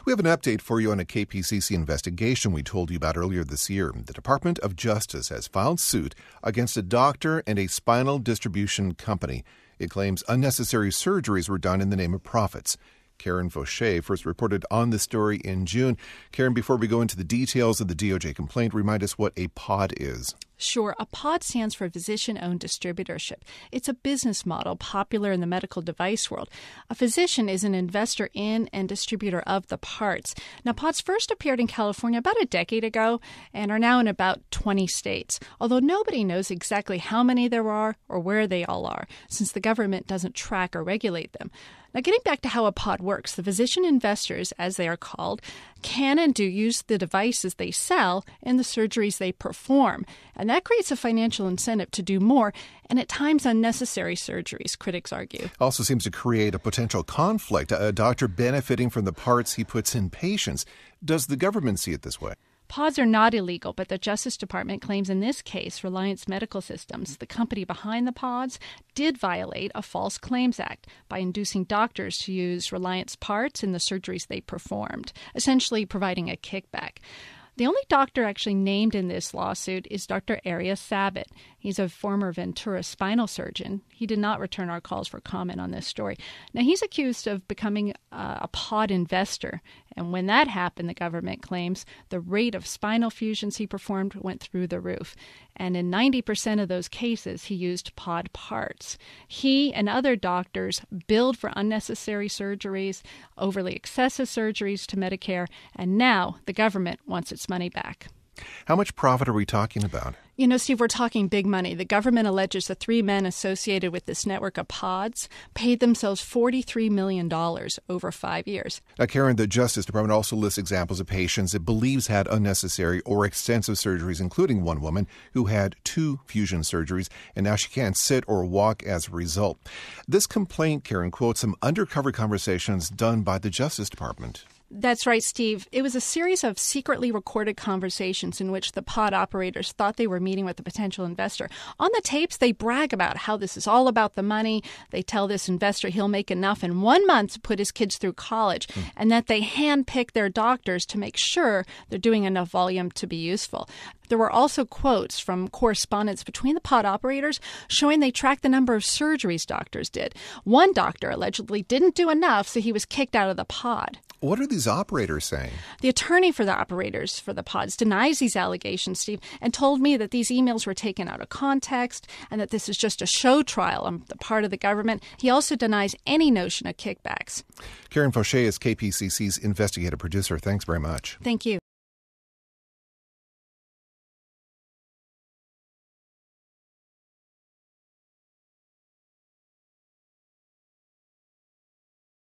We have an update for you on a KPCC investigation we told you about earlier this year. The Department of Justice has filed suit against a doctor and a spinal distribution company. It claims unnecessary surgeries were done in the name of profits. Karen Fauché first reported on this story in June. Karen, before we go into the details of the DOJ complaint, remind us what a POD is. Sure. A POD stands for Physician-Owned Distributorship. It's a business model popular in the medical device world. A physician is an investor in and distributor of the parts. Now, PODs first appeared in California about a decade ago and are now in about 20 states, although nobody knows exactly how many there are or where they all are, since the government doesn't track or regulate them. Now, getting back to how a POD works, the physician investors, as they are called, can and do use the devices they sell in the surgeries they perform. And that creates a financial incentive to do more and at times unnecessary surgeries, critics argue. Also seems to create a potential conflict, a doctor benefiting from the parts he puts in patients. Does the government see it this way? PODs are not illegal, but the Justice Department claims in this case Reliance Medical Systems, the company behind the PODs, did violate a False Claims Act by inducing doctors to use Reliance parts in the surgeries they performed, essentially providing a kickback. The only doctor actually named in this lawsuit is Dr. Aria Sabit. He's a former Ventura spinal surgeon. He did not return our calls for comment on this story. Now, he's accused of becoming a POD investor. And when that happened, the government claims the rate of spinal fusions he performed went through the roof. And in 90% of those cases, he used POD parts. He and other doctors billed for unnecessary surgeries, overly excessive surgeries to Medicare, and now the government wants its money back. How much profit are we talking about? You know, Steve, we're talking big money. The government alleges the three men associated with this network of PODs paid themselves $43 million over 5 years. Now, Karen, the Justice Department also lists examples of patients it believes had unnecessary or extensive surgeries, including one woman who had 2 fusion surgeries, and now she can't sit or walk as a result. This complaint, Karen, quotes some undercover conversations done by the Justice Department. That's right, Steve. It was a series of secretly recorded conversations in which the POD operators thought they were meeting with a potential investor. On the tapes, they brag about how this is all about the money. They tell this investor he'll make enough in 1 month to put his kids through college, and that they handpick their doctors to make sure they're doing enough volume to be useful. There were also quotes from correspondence between the POD operators showing they tracked the number of surgeries doctors did. One doctor allegedly didn't do enough, so he was kicked out of the POD. What are these operators saying? The attorney for the operators for the PODs denies these allegations, Steve, and told me that these emails were taken out of context and that this is just a show trial on the part of the government. He also denies any notion of kickbacks. Karen Fauché is KPCC's investigative producer. Thanks very much. Thank you.